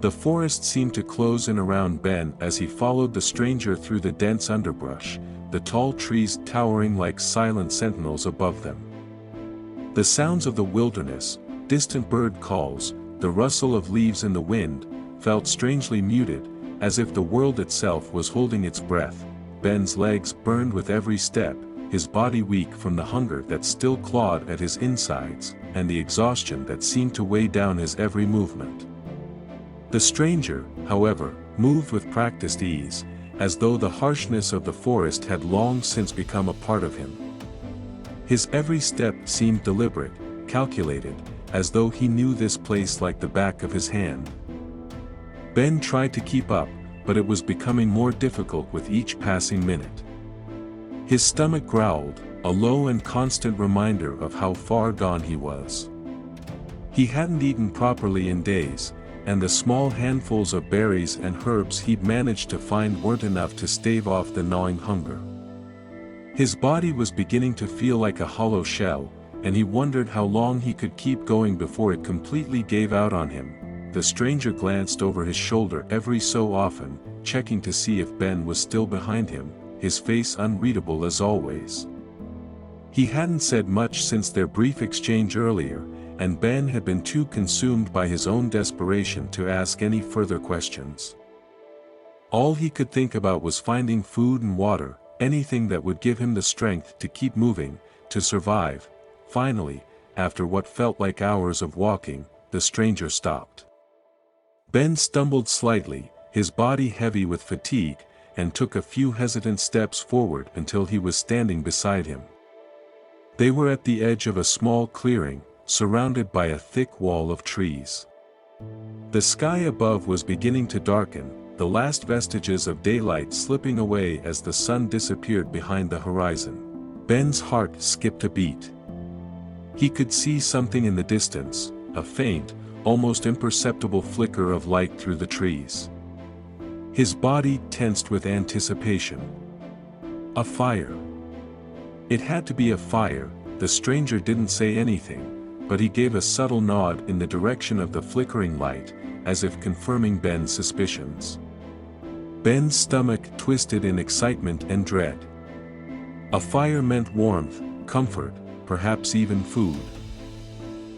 The forest seemed to close in around Ben as he followed the stranger through the dense underbrush, the tall trees towering like silent sentinels above them. The sounds of the wilderness, distant bird calls, the rustle of leaves in the wind, felt strangely muted, as if the world itself was holding its breath. Ben's legs burned with every step, his body weak from the hunger that still clawed at his insides, and the exhaustion that seemed to weigh down his every movement. The stranger, however, moved with practiced ease, as though the harshness of the forest had long since become a part of him. His every step seemed deliberate, calculated, as though he knew this place like the back of his hand. Ben tried to keep up, but it was becoming more difficult with each passing minute. His stomach growled, a low and constant reminder of how far gone he was. He hadn't eaten properly in days, and the small handfuls of berries and herbs he'd managed to find weren't enough to stave off the gnawing hunger. His body was beginning to feel like a hollow shell, and he wondered how long he could keep going before it completely gave out on him. The stranger glanced over his shoulder every so often, checking to see if Ben was still behind him, his face unreadable as always. He hadn't said much since their brief exchange earlier, and Ben had been too consumed by his own desperation to ask any further questions. All he could think about was finding food and water, anything that would give him the strength to keep moving, to survive. Finally, after what felt like hours of walking, the stranger stopped. Ben stumbled slightly, his body heavy with fatigue, and took a few hesitant steps forward until he was standing beside him. They were at the edge of a small clearing, surrounded by a thick wall of trees. The sky above was beginning to darken, the last vestiges of daylight slipping away as the sun disappeared behind the horizon. Ben's heart skipped a beat. He could see something in the distance, a faint, almost imperceptible flicker of light through the trees. His body tensed with anticipation. A fire. It had to be a fire. The stranger didn't say anything, but he gave a subtle nod in the direction of the flickering light, as if confirming Ben's suspicions. Ben's stomach twisted in excitement and dread. A fire meant warmth, comfort, perhaps even food.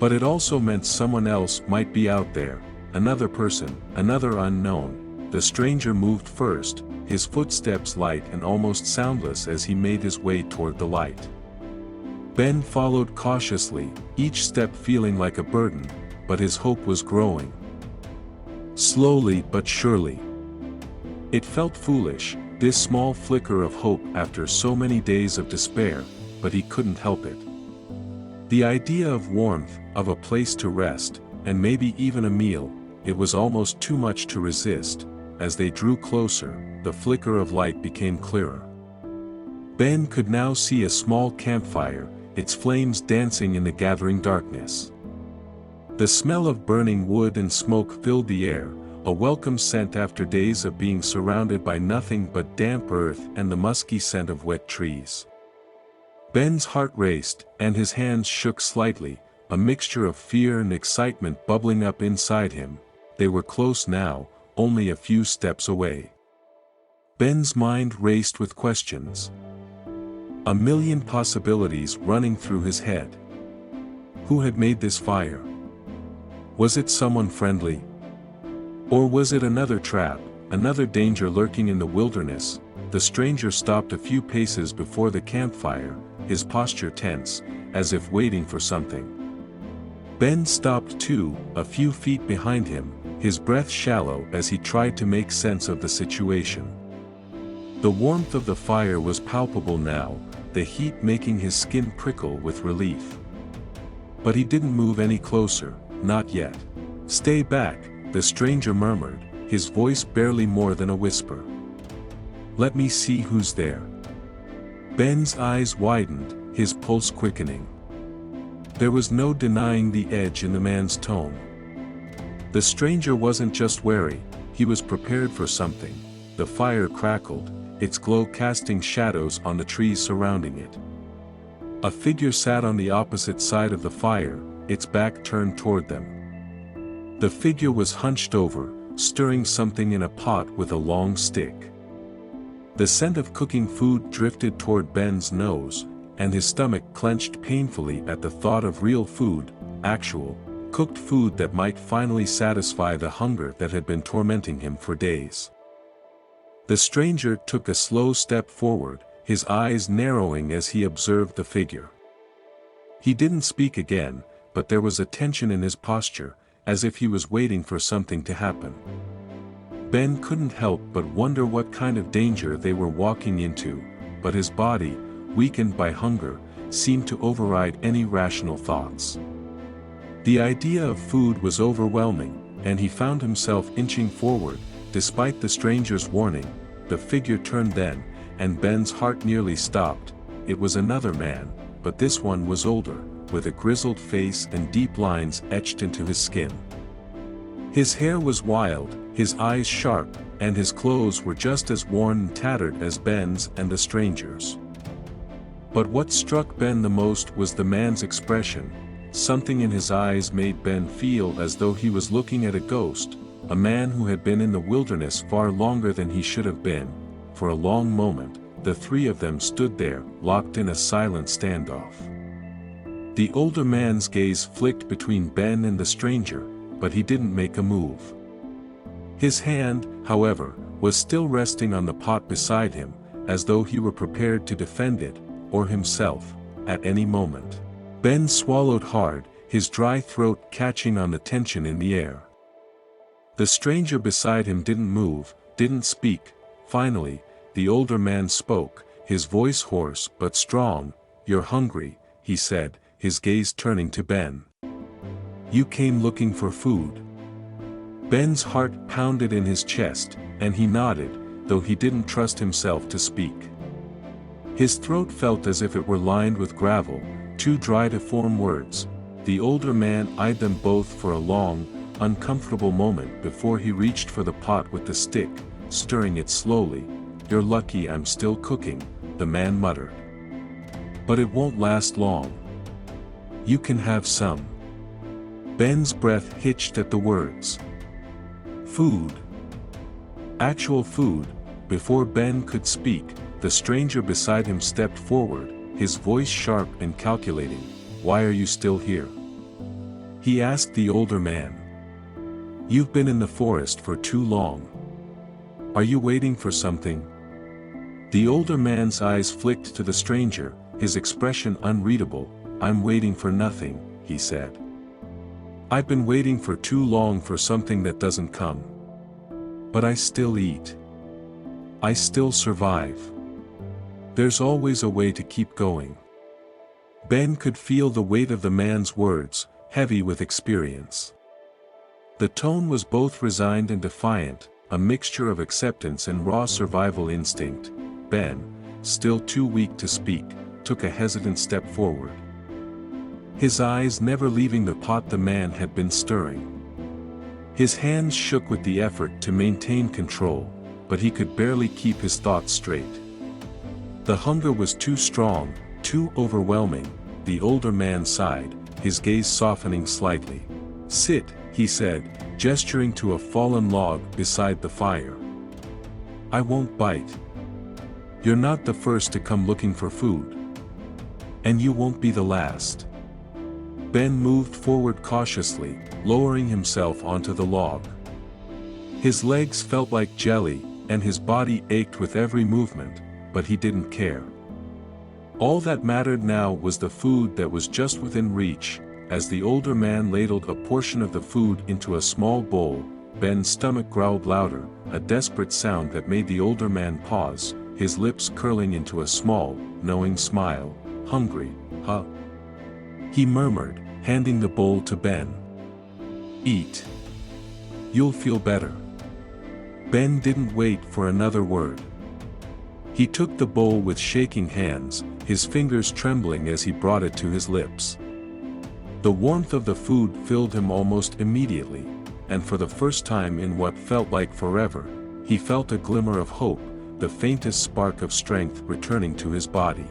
But it also meant someone else might be out there, another person, another unknown. The stranger moved first, his footsteps light and almost soundless as he made his way toward the light. Ben followed cautiously, each step feeling like a burden, but his hope was growing. Slowly but surely. It felt foolish, this small flicker of hope after so many days of despair, but he couldn't help it. The idea of warmth, of a place to rest, and maybe even a meal, it was almost too much to resist. As they drew closer, the flicker of light became clearer. Ben could now see a small campfire, its flames dancing in the gathering darkness. The smell of burning wood and smoke filled the air, a welcome scent after days of being surrounded by nothing but damp earth and the musky scent of wet trees. Ben's heart raced, and his hands shook slightly, a mixture of fear and excitement bubbling up inside him. They were close now, only a few steps away. Ben's mind raced with questions. A million possibilities running through his head. Who had made this fire? Was it someone friendly? Or was it another trap, another danger lurking in the wilderness? The stranger stopped a few paces before the campfire, his posture tense, as if waiting for something. Ben stopped too, a few feet behind him, his breath shallow as he tried to make sense of the situation. The warmth of the fire was palpable now, the heat making his skin prickle with relief. But he didn't move any closer, not yet. "Stay back," the stranger murmured, his voice barely more than a whisper. "Let me see who's there." Ben's eyes widened, his pulse quickening. There was no denying the edge in the man's tone. The stranger wasn't just wary, he was prepared for something. The fire crackled, its glow casting shadows on the trees surrounding it. A figure sat on the opposite side of the fire, its back turned toward them. The figure was hunched over, stirring something in a pot with a long stick. The scent of cooking food drifted toward Ben's nose, and his stomach clenched painfully at the thought of real food, actual, cooked food that might finally satisfy the hunger that had been tormenting him for days. The stranger took a slow step forward, his eyes narrowing as he observed the figure. He didn't speak again, but there was a tension in his posture, as if he was waiting for something to happen. Ben couldn't help but wonder what kind of danger they were walking into, but his body, weakened by hunger, seemed to override any rational thoughts. The idea of food was overwhelming, and he found himself inching forward, despite the stranger's warning. The figure turned then, and Ben's heart nearly stopped. It was another man, but this one was older, with a grizzled face and deep lines etched into his skin. His hair was wild, his eyes sharp, and his clothes were just as worn and tattered as Ben's and the stranger's. But what struck Ben the most was the man's expression. Something in his eyes made Ben feel as though he was looking at a ghost, a man who had been in the wilderness far longer than he should have been. For a long moment, the three of them stood there, locked in a silent standoff. The older man's gaze flicked between Ben and the stranger, but he didn't make a move. His hand, however, was still resting on the pot beside him, as though he were prepared to defend it, or himself, at any moment. Ben swallowed hard, his dry throat catching on the tension in the air. The stranger beside him didn't move, didn't speak. Finally, the older man spoke, his voice hoarse but strong. "You're hungry," he said, his gaze turning to Ben. "You came looking for food." Ben's heart pounded in his chest, and he nodded, though he didn't trust himself to speak. His throat felt as if it were lined with gravel, too dry to form words. The older man eyed them both for a long, uncomfortable moment before he reached for the pot with the stick, stirring it slowly. "You're lucky I'm still cooking," the man muttered. "But it won't last long. You can have some." Ben's breath hitched at the words. Food. Actual food. Before Ben could speak, the stranger beside him stepped forward, his voice sharp and calculating. "Why are you still here?" he asked the older man. "You've been in the forest for too long. Are you waiting for something?" The older man's eyes flicked to the stranger, his expression unreadable. "I'm waiting for nothing," he said. "I've been waiting for too long for something that doesn't come. But I still eat. I still survive. There's always a way to keep going." Ben could feel the weight of the man's words, heavy with experience. The tone was both resigned and defiant, a mixture of acceptance and raw survival instinct. Ben, still too weak to speak, took a hesitant step forward. His eyes never leaving the pot the man had been stirring. His hands shook with the effort to maintain control, but he could barely keep his thoughts straight. The hunger was too strong, too overwhelming. The older man sighed, his gaze softening slightly. "Sit," he said, gesturing to a fallen log beside the fire. "I won't bite. You're not the first to come looking for food. And you won't be the last." Ben moved forward cautiously, lowering himself onto the log. His legs felt like jelly, and his body ached with every movement, but he didn't care. All that mattered now was the food that was just within reach. As the older man ladled a portion of the food into a small bowl, Ben's stomach growled louder, a desperate sound that made the older man pause, his lips curling into a small, knowing smile. "Hungry, huh?" he murmured, handing the bowl to Ben. "Eat. You'll feel better." Ben didn't wait for another word. He took the bowl with shaking hands, his fingers trembling as he brought it to his lips. The warmth of the food filled him almost immediately, and for the first time in what felt like forever, he felt a glimmer of hope, the faintest spark of strength returning to his body.